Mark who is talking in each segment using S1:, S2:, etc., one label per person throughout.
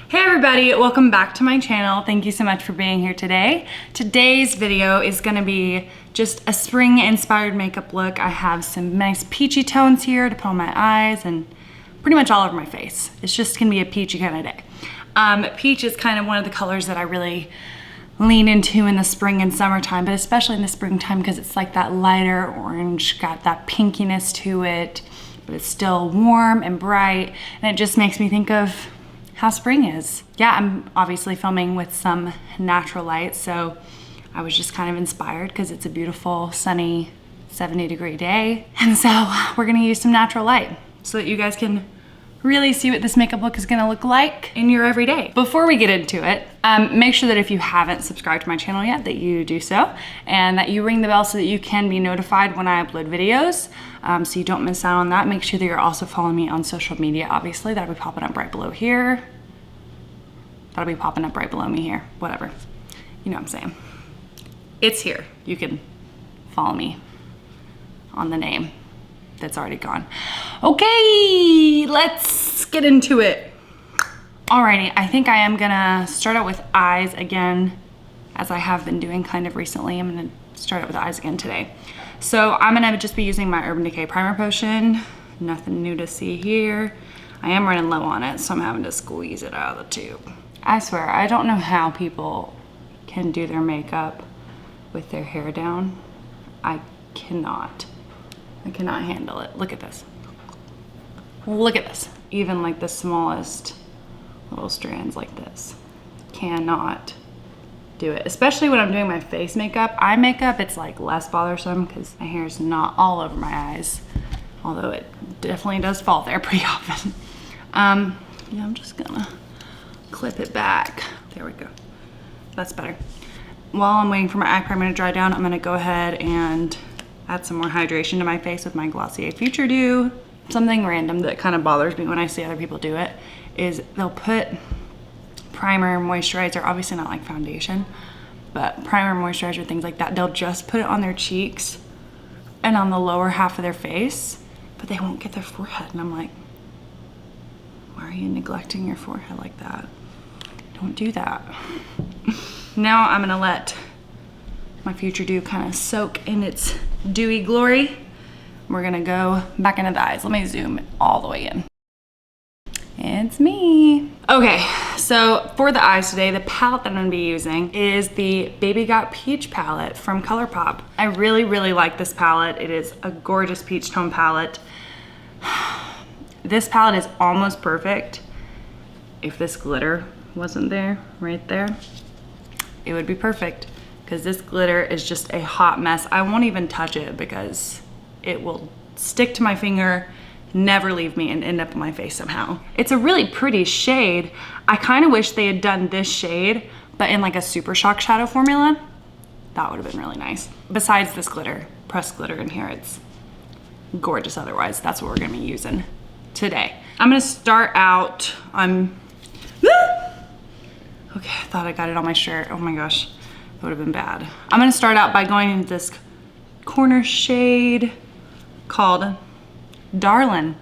S1: Hey everybody, welcome back to my channel. Thank you so much for being here today. Today's video is gonna be just a spring inspired makeup look. I have some nice peachy tones here to put on my eyes and pretty much all over my face. It's just gonna be a peachy kind of day. Peach is kind of one of the colors that I really lean into in the spring and summertime, but especially in the springtime because it's like that lighter orange, got that pinkiness to it, but it's still warm and bright, and it just makes me think of how spring is. Yeah, I'm obviously filming with some natural light, so I was just kind of inspired because it's a beautiful, sunny, 70-degree day. And so we're gonna use some natural light so that you guys can really see what this makeup look is gonna look like in your everyday. Before we get into it, make sure that if you haven't subscribed to my channel yet, that you do so, and that you ring the bell so that you can be notified when I upload videos, so you don't miss out on that. Make sure that you're also following me on social media, obviously. That'll be popping up right below here. That'll be popping up right below me here, whatever. You know what I'm saying. It's here. You can follow me on the name that's already gone. Okay, let's get into it. Alrighty, I think I am gonna start out with eyes again, as I have been doing kind of recently. I'm gonna start out with eyes again today. So I'm gonna just be using my Urban Decay Primer Potion. Nothing new to see here. I am running low on it, so I'm having to squeeze it out of the tube. I swear, I don't know how people can do their makeup with their hair down. I cannot handle it. Look at this. Look at this. Even like the smallest little strands like this. Cannot do it. Especially when I'm doing my face makeup. Eye makeup, it's like less bothersome because my hair is not all over my eyes. Although it definitely does fall there pretty often. Yeah, I'm just gonna clip it back. There we go. That's better. While I'm waiting for my eye primer to dry down, I'm gonna go ahead and add some more hydration to my face with my Glossier Futuredew. Something random that kind of bothers me when I see other people do it is they'll put primer, moisturizer, obviously not like foundation, but primer, moisturizer, things like that. They'll just put it on their cheeks and on the lower half of their face, but they won't get their forehead. And I'm like, why are you neglecting your forehead like that? Don't do that. Now I'm gonna let my Futuredew kind of soak in its dewy glory. We're gonna go back into the eyes. Let me zoom all the way in. It's me. Okay, so for the eyes today, the palette that I'm gonna be using is the Baby Got Peach palette from Colourpop. I really, really like this palette. It is a gorgeous peach tone palette. This palette is almost perfect. If this glitter wasn't there, right there, it would be perfect because this glitter is just a hot mess. I won't even touch it because it will stick to my finger, never leave me, and end up on my face somehow. It's a really pretty shade. I kind of wish they had done this shade, but in like a Super Shock shadow formula. That would have been really nice. Besides this glitter, pressed glitter in here, it's gorgeous otherwise. That's what we're gonna be using today. I'm gonna start out, okay, I thought I got it on my shirt. Oh my gosh, that would have been bad. I'm gonna start out by going into this corner shade called Darlin'.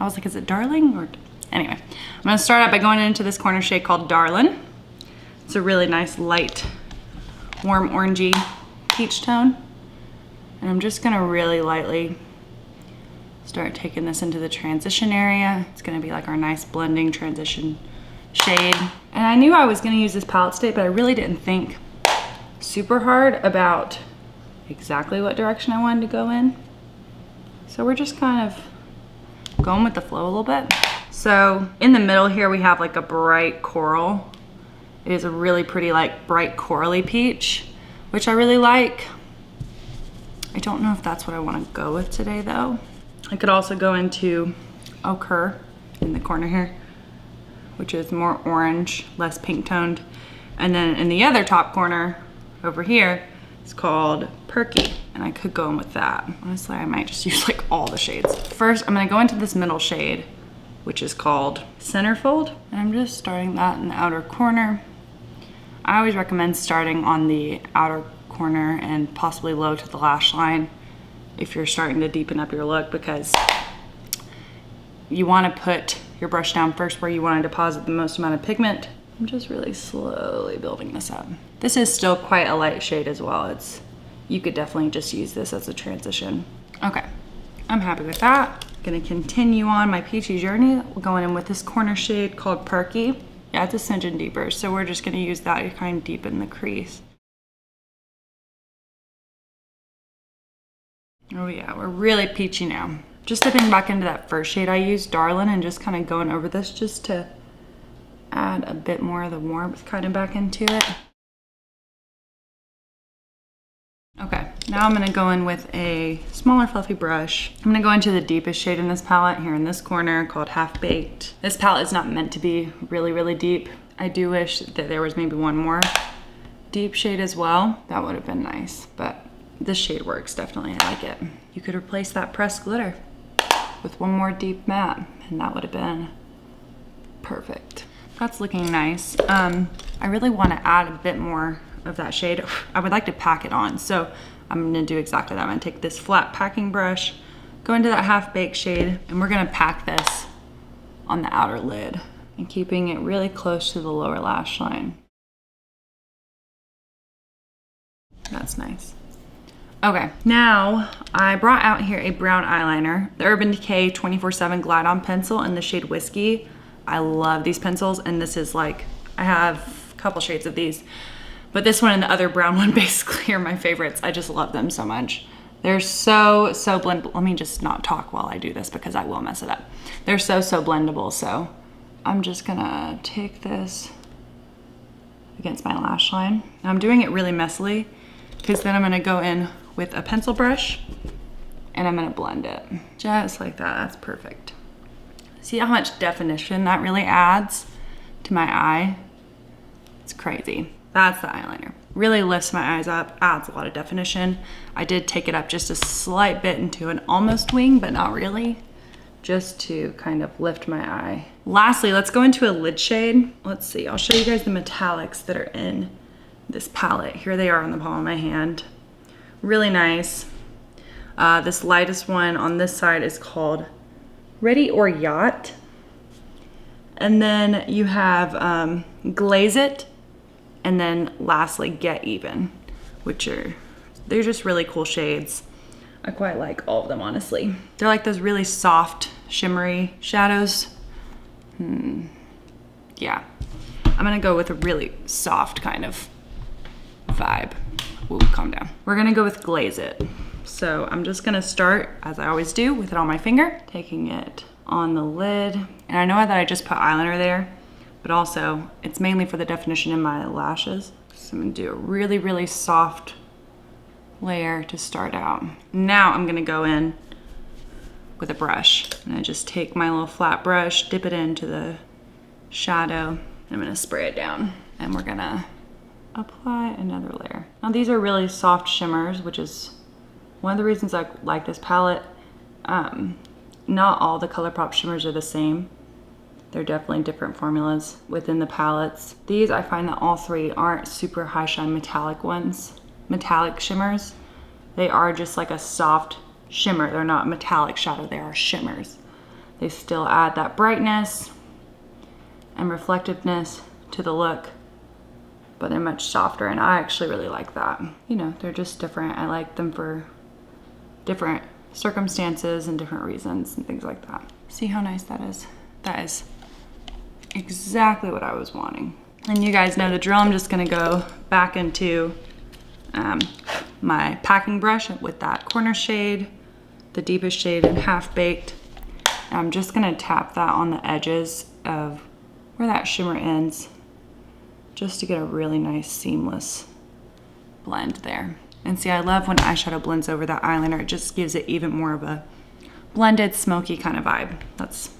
S1: I was like, is it Darling? Or anyway, I'm gonna start out by going into this corner shade called Darlin'. It's a really nice light, warm orangey peach tone. And I'm just gonna really lightly start taking this into the transition area. It's gonna be like our nice blending transition shade. And I knew I was gonna use this palette today, but I really didn't think super hard about exactly what direction I wanted to go in. So we're just kind of going with the flow a little bit. So in the middle here, we have like a bright coral. It is a really pretty like bright corally peach, which I really like. I don't know if that's what I wanna go with today though. I could also go into Ochre in the corner here, which is more orange, less pink toned. And then in the other top corner over here, it's called Perky. And I could go in with that. Honestly, I might just use like all the shades. First, I'm gonna go into this middle shade, which is called Centerfold. And I'm just starting that in the outer corner. I always recommend starting on the outer corner and possibly low to the lash line if you're starting to deepen up your look, because you want to put your brush down first where you want to deposit the most amount of pigment. I'm just really slowly building this up. This is still quite a light shade as well. You could definitely just use this as a transition. Okay, I'm happy with that. Gonna continue on my peachy journey. We're going in with this corner shade called Perky. Yeah, it's a smidgen deeper, so we're just gonna use that to kind of deepen the crease. Oh yeah, we're really peachy now. Just dipping back into that first shade I used, Darlin', and just kind of going over this just to add a bit more of the warmth kind of back into it. Okay, now I'm gonna go in with a smaller fluffy brush. I'm gonna go into the deepest shade in this palette here in this corner called Half Baked. This palette is not meant to be really, really deep. I do wish that there was maybe one more deep shade as well. That would have been nice, but this shade works definitely, I like it. You could replace that pressed glitter with one more deep matte and that would have been perfect. That's looking nice. I really wanna add a bit more of that shade. I would like to pack it on, so I'm gonna do exactly that. I'm gonna take this flat packing brush, go into that Half Baked shade, and we're gonna pack this on the outer lid and keeping it really close to the lower lash line. That's nice. Okay, now I brought out here a brown eyeliner, the Urban Decay 24/7 Glide On pencil in the shade Whiskey. I love these pencils, and this is like, I have a couple shades of these, but this one and the other brown one basically are my favorites. I just love them so much. They're so blendable. Let me just not talk while I do this because I will mess it up. They're so blendable, so I'm just gonna take this against my lash line. Now I'm doing it really messily because then I'm gonna go in with a pencil brush and I'm gonna blend it. Just like that, that's perfect. See how much definition that really adds to my eye? It's crazy. That's the eyeliner. Really lifts my eyes up, adds a lot of definition. I did take it up just a slight bit into an almost wing, but not really, just to kind of lift my eye. Lastly, let's go into a lid shade. Let's see, I'll show you guys the metallics that are in this palette. Here they are on the palm of my hand. Really nice. This lightest one on this side is called Ready or Yacht. And then you have Glaze It, and then lastly Get Even, they're just really cool shades. I quite like all of them, honestly. They're like those really soft, shimmery shadows. Yeah, I'm gonna go with a really soft kind of vibe. Ooh, calm down. We're gonna go with Glaze It. So I'm just gonna start, as I always do, with it on my finger, taking it on the lid. And I know that I just put eyeliner there, but also it's mainly for the definition in my lashes. So I'm gonna do a really soft layer to start out. Now I'm gonna go in with a brush. And I just take my little flat brush, dip it into the shadow, and I'm gonna spray it down. And we're gonna apply another layer. Now these are really soft shimmers, which is one of the reasons I like this palette. Not all the Colourpop shimmers are the same. They're definitely different formulas within the palettes. These, I find that all three aren't super high shine metallic ones, metallic shimmers. They are just like a soft shimmer. They're not metallic shadow, they are shimmers. They still add that brightness and reflectiveness to the look, but they're much softer, and I actually really like that. You know, they're just different. I like them for different circumstances and different reasons and things like that. See how nice that is? That is exactly what I was wanting. And you guys know the drill. I'm just gonna go back into my packing brush with that corner shade, the deepest shade in Half Baked. And I'm just gonna tap that on the edges of where that shimmer ends, just to get a really nice seamless blend there. And see, I love when eyeshadow blends over that eyeliner. It just gives it even more of a blended, smoky kind of vibe. That's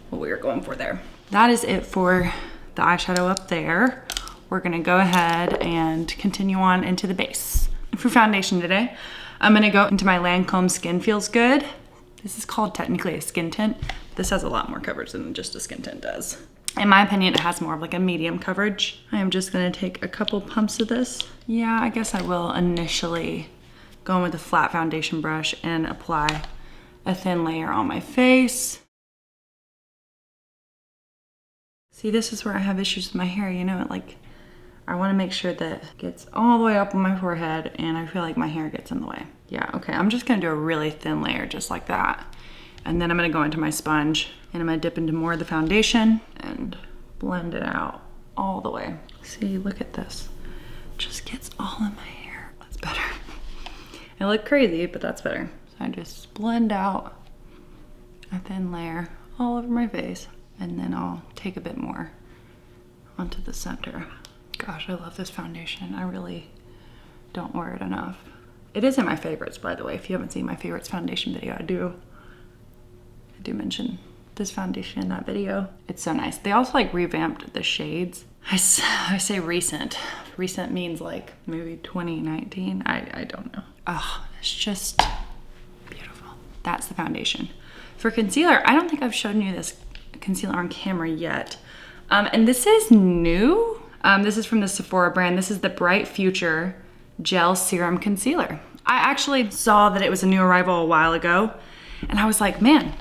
S1: what we were going for there. That is it for the eyeshadow up there. We're gonna go ahead and continue on into the base. For foundation today, I'm gonna go into my Lancome Skin Feels Good. This is called technically a skin tint. This has a lot more coverage than just a skin tint does. In my opinion, it has more of like a medium coverage. I am just gonna take a couple pumps of this. Yeah, I guess I will initially go in with a flat foundation brush and apply a thin layer on my face. See, this is where I have issues with my hair, you know, like I want to make sure that it gets all the way up on my forehead and I feel like my hair gets in the way. Yeah, okay, I'm just gonna do a really thin layer just like that. And then I'm gonna go into my sponge and I'm gonna dip into more of the foundation and blend it out all the way. See, look at this. Just gets all in my hair. That's better. I look crazy, but that's better. So I just blend out a thin layer all over my face, and then I'll take a bit more onto the center. Gosh, I love this foundation. I really don't wear it enough. It isn't my favorites, by the way. If you haven't seen my favorites foundation video, I do mention this foundation in that video. It's so nice. They also like revamped the shades. I say recent. Recent means like maybe 2019. I don't know. Oh, it's just beautiful. That's the foundation. For concealer, I don't think I've shown you this concealer on camera yet. And this is new. This is from the Sephora brand. This is the Bright Future Gel Serum Concealer. I actually saw that it was a new arrival a while ago, and I was like, man,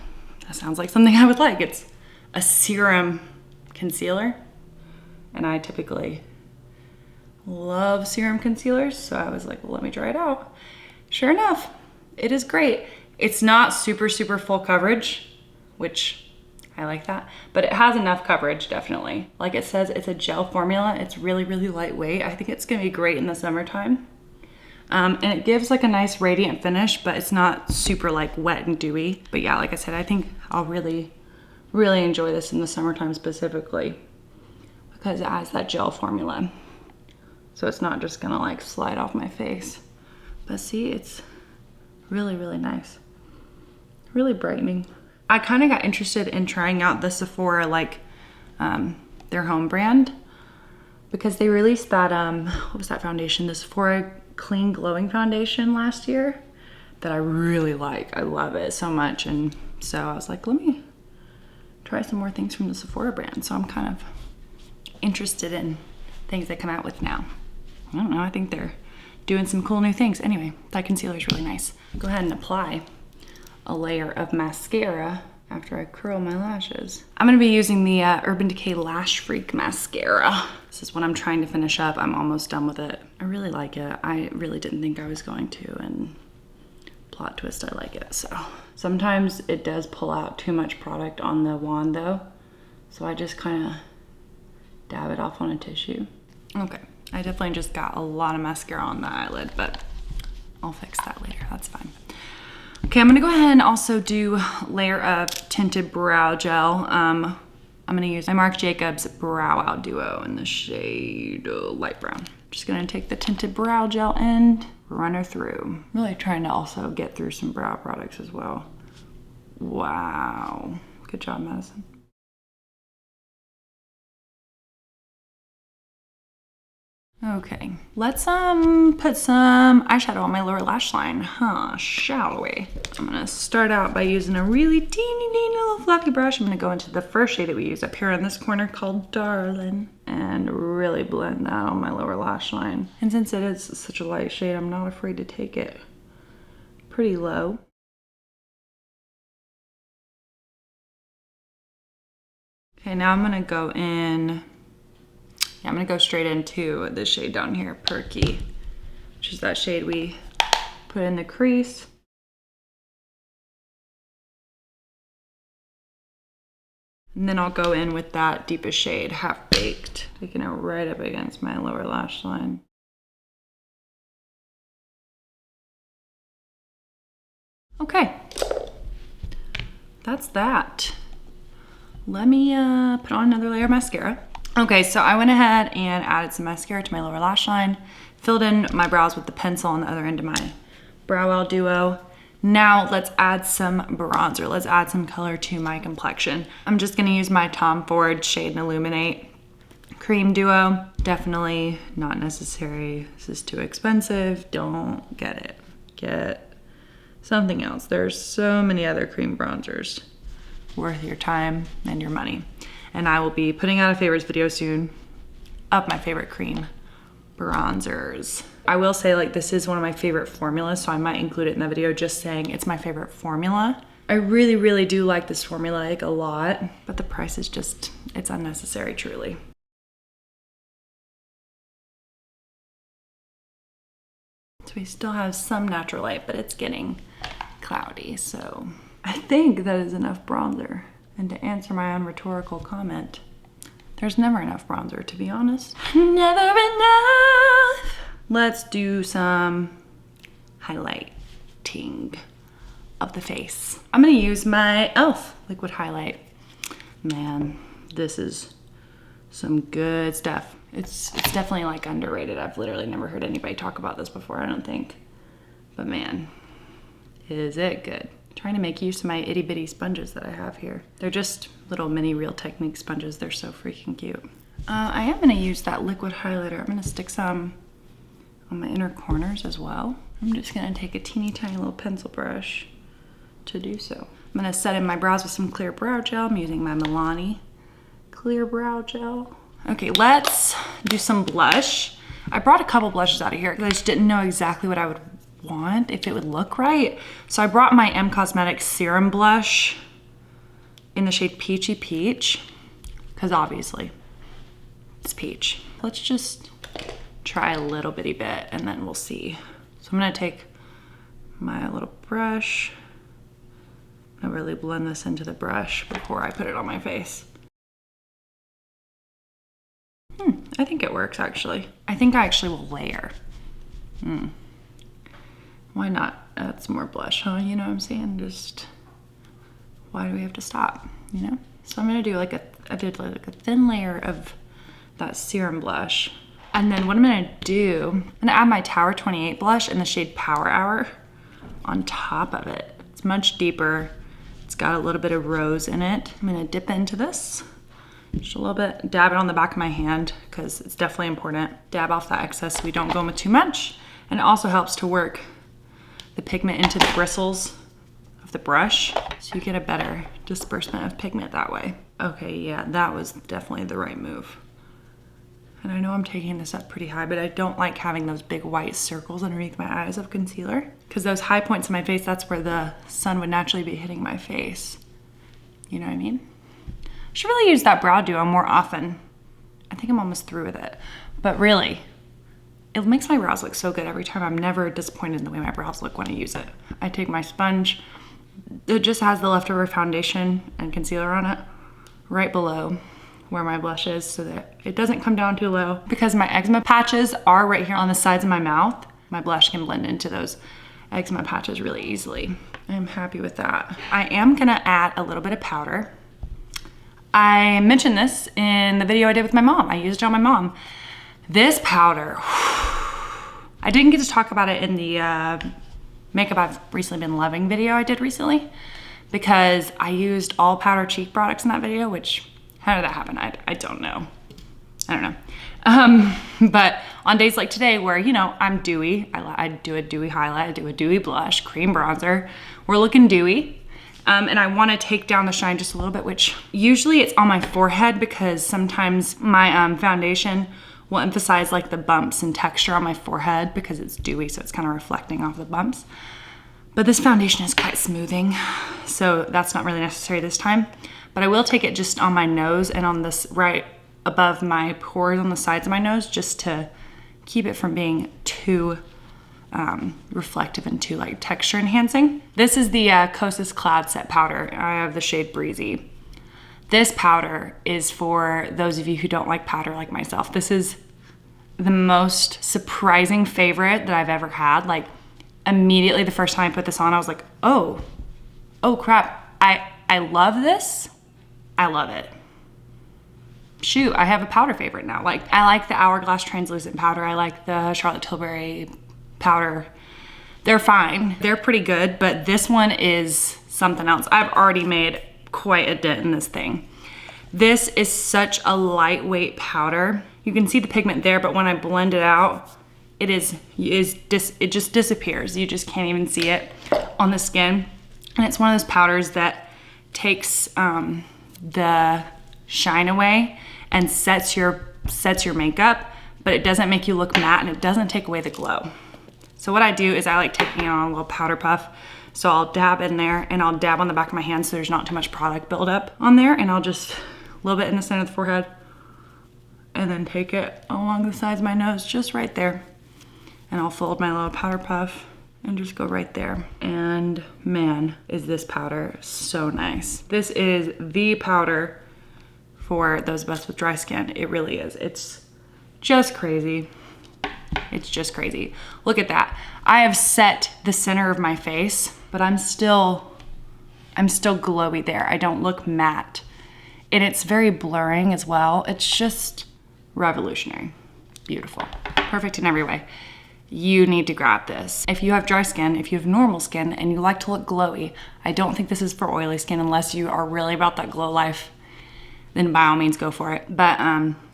S1: that sounds like something I would like. It's a serum concealer, and I typically love serum concealers, so I was like, well, let me try it out. Sure enough, it is great. It's not super full coverage, which I like that, but it has enough coverage, definitely. Like it says, it's a gel formula. It's really lightweight. I think it's gonna be great in the summertime. And it gives like a nice radiant finish, but it's not super like wet and dewy. But yeah, like I said, I think I'll really enjoy this in the summertime specifically because it has that gel formula. So it's not just gonna like slide off my face. But see, it's really nice. Really brightening. I kind of got interested in trying out the Sephora, like their home brand, because they released that, what was that foundation? The Sephora Clean Glowing Foundation last year that I really like. I love it so much. And so I was like, let me try some more things from the Sephora brand. So I'm kind of interested in things they come out with now. I don't know, I think they're doing some cool new things. Anyway, that concealer is really nice. Go ahead and apply a layer of mascara after I curl my lashes. I'm gonna be using the Urban Decay Lash Freak mascara. This is what I'm trying to finish up. I'm almost done with it. I really like it. I really didn't think I was going to, and plot twist, I like it. So sometimes it does pull out too much product on the wand though. So I just kind of dab it off on a tissue. Okay, I definitely just got a lot of mascara on the eyelid, but I'll fix that later, that's fine. Okay, I'm gonna go ahead and also do a layer of tinted brow gel. I'm gonna use my Marc Jacobs Brow Out Duo in the shade light brown. Just gonna take the tinted brow gel and run her through. Really trying to also get through some brow products as well. Wow, good job, Madison. Okay, let's put some eyeshadow on my lower lash line, shall we? I'm gonna start out by using a really teeny little fluffy brush. I'm gonna go into the first shade that we use up here in this corner called Darling, and really blend that on my lower lash line. And since it is such a light shade, I'm not afraid to take it pretty low. Okay, now I'm gonna go in, I'm gonna go straight into this shade down here, Perky, which is that shade we put in the crease. And then I'll go in with that deepest shade, Half Baked, taking it right up against my lower lash line. Okay, that's that. Let me put on another layer of mascara. Okay, so I went ahead and added some mascara to my lower lash line, filled in my brows with the pencil on the other end of my Brow Out Duo. Now let's add some bronzer. Let's add some color to my complexion. I'm just gonna use my Tom Ford Shade and Illuminate Cream Duo. Definitely not necessary. This is too expensive. Don't get it. Get something else. There's so many other cream bronzers worth your time and your money. And I will be putting out a favorites video soon of my favorite cream bronzers. I will say, like, this is one of my favorite formulas, so I might include it in the video just saying it's my favorite formula I really, really do like this formula like a lot, but the price is just, it's unnecessary, truly. So we still have some natural light, but it's getting cloudy, so I think that is enough bronzer. And to answer my own rhetorical comment, there's never enough bronzer, to be honest. Never enough! Let's do some highlighting of the face. I'm gonna use my e.l.f. liquid highlight. Man, this is some good stuff. It's definitely like underrated. I've literally never heard anybody talk about this before, I don't think. But man, is it good. I'm trying to make use of my itty bitty sponges that I have here. They're just little mini Real Technique sponges. They're so freaking cute. I am gonna use that liquid highlighter. I'm gonna stick some on my inner corners as well. I'm just gonna take a teeny tiny little pencil brush to do so. I'm gonna set in my brows with some clear brow gel. I'm using my Milani clear brow gel. Okay, let's do some blush. I brought a couple blushes out of here because I just didn't know exactly what I would want, if it would look right. So I brought my M Cosmetics Serum blush in the shade Peachy Peach, because obviously it's peach. Let's just try a little bitty bit and then we'll see. So I'm gonna take my little brush. I'm gonna really blend this into the brush before I put it on my face. I think it works actually. I think I actually will layer. Why not add some more blush, huh? You know what I'm saying? Just, why do we have to stop, you know? So I'm gonna do like I did like a thin layer of that Serum blush. And then what I'm gonna do, I'm gonna add my Tower 28 blush in the shade Power Hour on top of it. It's much deeper. It's got a little bit of rose in it. I'm gonna dip into this. Just a little bit, dab it on the back of my hand because it's definitely important. Dab off that excess so we don't go in with too much. And it also helps to work the pigment into the bristles of the brush so you get a better disbursement of pigment that way. Okay, yeah, that was definitely the right move. And I know I'm taking this up pretty high, but I don't like having those big white circles underneath my eyes of concealer because those high points in my face, that's where the sun would naturally be hitting my face. You know what I mean? Should really use that brow duo more often. I think I'm almost through with it. But really, it makes my brows look so good every time. I'm never disappointed in the way my brows look when I use it. I take my sponge, it just has the leftover foundation and concealer on it, right below where my blush is so that it doesn't come down too low. Because my eczema patches are right here on the sides of my mouth, my blush can blend into those eczema patches really easily. I'm happy with that. I am gonna add a little bit of powder. I mentioned this in the video I did with my mom. I used it on my mom. This powder, I didn't get to talk about it in the makeup I've recently been loving video I did recently because I used all powder cheek products in that video, which, how did that happen? I don't know. I don't know. But on days like today where, you know, I'm dewy, I do a dewy highlight, I do a dewy blush, cream bronzer, we're looking dewy. And I want to take down the shine just a little bit, which usually it's on my forehead because sometimes my foundation will emphasize like the bumps and texture on my forehead because it's dewy, so it's kind of reflecting off the bumps. But this foundation is quite smoothing, so that's not really necessary this time. But I will take it just on my nose and on this right above my pores on the sides of my nose just to keep it from being too reflective and too like texture enhancing. This is the Kosas Cloud Set Powder. I have the shade Breezy. This powder is for those of you who don't like powder like myself. This is the most surprising favorite that I've ever had. Like immediately the first time I put this on, I was like, oh crap. I love this. I love it. Shoot, I have a powder favorite now. Like I like the Hourglass Translucent Powder. I like the Charlotte Tilbury powder. They're fine. They're pretty good, but this one is something else. I've already made quite a dent in this thing. This is such a lightweight powder. You can see the pigment there, but when I blend it out, it just disappears. You just can't even see it on the skin. And it's one of those powders that takes the shine away and sets your makeup, but it doesn't make you look matte and it doesn't take away the glow. So what I do is I like taking it on a little powder puff So I'll dab in there and I'll dab on the back of my hand so there's not too much product buildup on there, and I'll just a little bit in the center of the forehead and then take it along the sides of my nose, just right there. And I'll fold my little powder puff and just go right there. And man, is this powder so nice. This is the powder for those of us with dry skin. It really is. It's just crazy. It's just crazy. Look at that. I have set the center of my face, but I'm still glowy there. I don't look matte. And it's very blurring as well. It's just revolutionary. Beautiful. Perfect in every way. You need to grab this. If you have dry skin, if you have normal skin, and you like to look glowy, I don't think this is for oily skin unless you are really about that glow life, then by all means go for it. But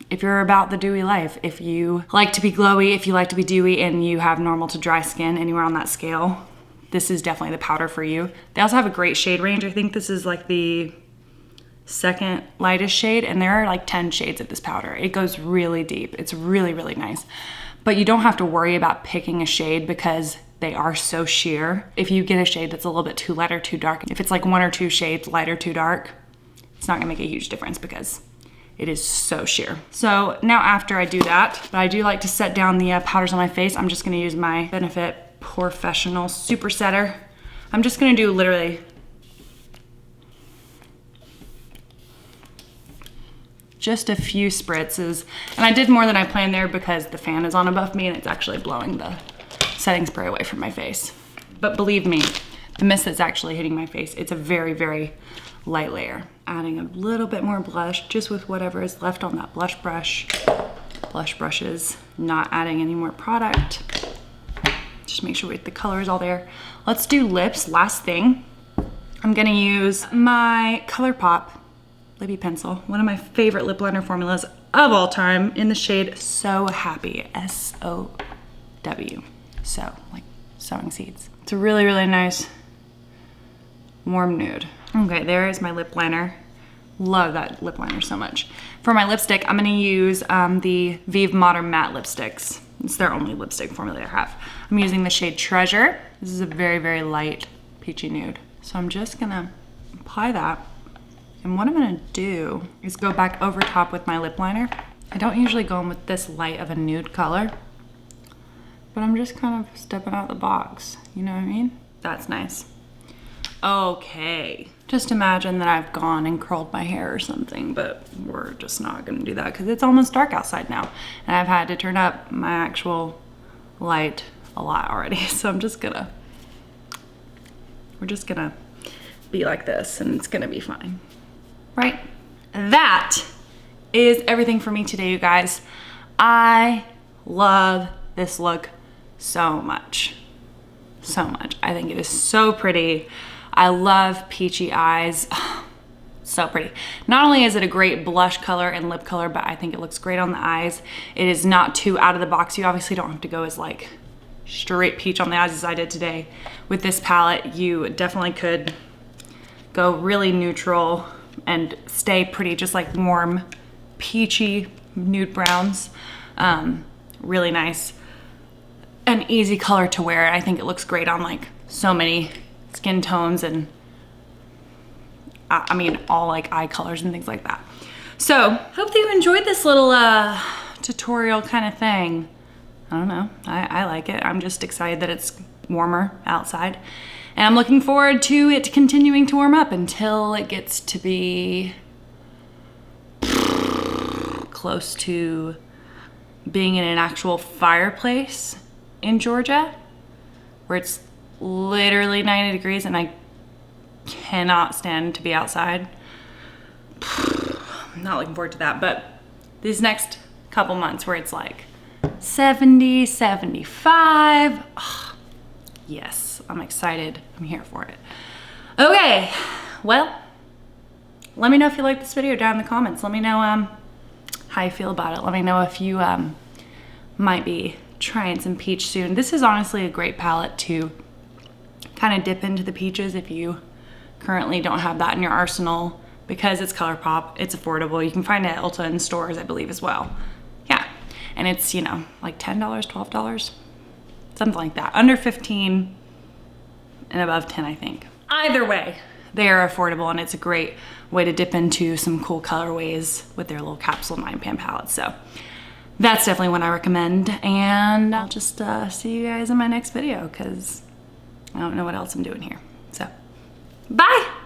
S1: if you're about the dewy life, if you like to be glowy, if you like to be dewy, and you have normal to dry skin, anywhere on that scale, this is definitely the powder for you. They also have a great shade range. I think this is like the second lightest shade, and there are like 10 shades of this powder. It goes really deep. It's really, really nice. But you don't have to worry about picking a shade because they are so sheer. If you get a shade that's a little bit too light or too dark, if it's like 1 or 2 shades light or too dark, it's not gonna make a huge difference because it is so sheer. So now after I do that, but I do like to set down the powders on my face. I'm just gonna use my Benefit Porefessional Super Setter. I'm just gonna do literally just a few spritzes. And I did more than I planned there because the fan is on above me and it's actually blowing the setting spray away from my face. But believe me, the mist that's actually hitting my face, it's a very, very light layer. Adding a little bit more blush just with whatever is left on that blush brush. Blush brushes, not adding any more product. Just make sure the color is all there. Let's do lips, last thing. I'm gonna use my Colourpop Lippie pencil, one of my favorite lip liner formulas of all time, in the shade So Happy, S-O-W. So, like sowing seeds. It's a really, really nice warm nude. Okay, there is my lip liner. Love that lip liner so much. For my lipstick, I'm gonna use the Vieve Modern Matte lipsticks. It's their only lipstick formula I have. I'm using the shade Treasure. This is a very, very light peachy nude. So I'm just gonna apply that. And what I'm gonna do is go back over top with my lip liner. I don't usually go in with this light of a nude color, but I'm just kind of stepping out the box. You know what I mean? That's nice. Okay, just imagine that I've gone and curled my hair or something, but we're just not gonna do that because it's almost dark outside now. And I've had to turn up my actual light a lot already. So we're just gonna be like this and it's gonna be fine. Right? That is everything for me today, you guys. I love this look so much. So much. I think it is so pretty. I love peachy eyes. So pretty. Not only is it a great blush color and lip color, but I think it looks great on the eyes. It is not too out of the box. You obviously don't have to go as like straight peach on the eyes as I did today. With this palette, you definitely could go really neutral and stay pretty, just like warm, peachy nude browns. Really nice. An easy color to wear. I think it looks great on like so many skin tones and I mean all like eye colors and things like that. So hope that you enjoyed this little tutorial kind of thing. I don't know, I like it. I'm just excited that it's warmer outside. And I'm looking forward to it continuing to warm up until it gets to be close to being in an actual fireplace in Georgia, where it's literally 90 degrees and I cannot stand to be outside. I'm not looking forward to that, but these next couple months where it's like 70, 75, oh, yes. I'm excited. I'm here for it. Okay, well, let me know if you like this video down in the comments. Let me know how you feel about it. Let me know if you might be trying some peach soon. This is honestly a great palette to kind of dip into the peaches if you currently don't have that in your arsenal, because it's Colourpop, it's affordable. You can find it at Ulta in stores, I believe, as well. Yeah, and it's, you know, like $10, $12, something like that. Under 15. and above 10, I think. Either way, they are affordable and it's a great way to dip into some cool colorways with their little capsule 9-pan palettes. So that's definitely one I recommend. And I'll just see you guys in my next video because I don't know what else I'm doing here. So bye.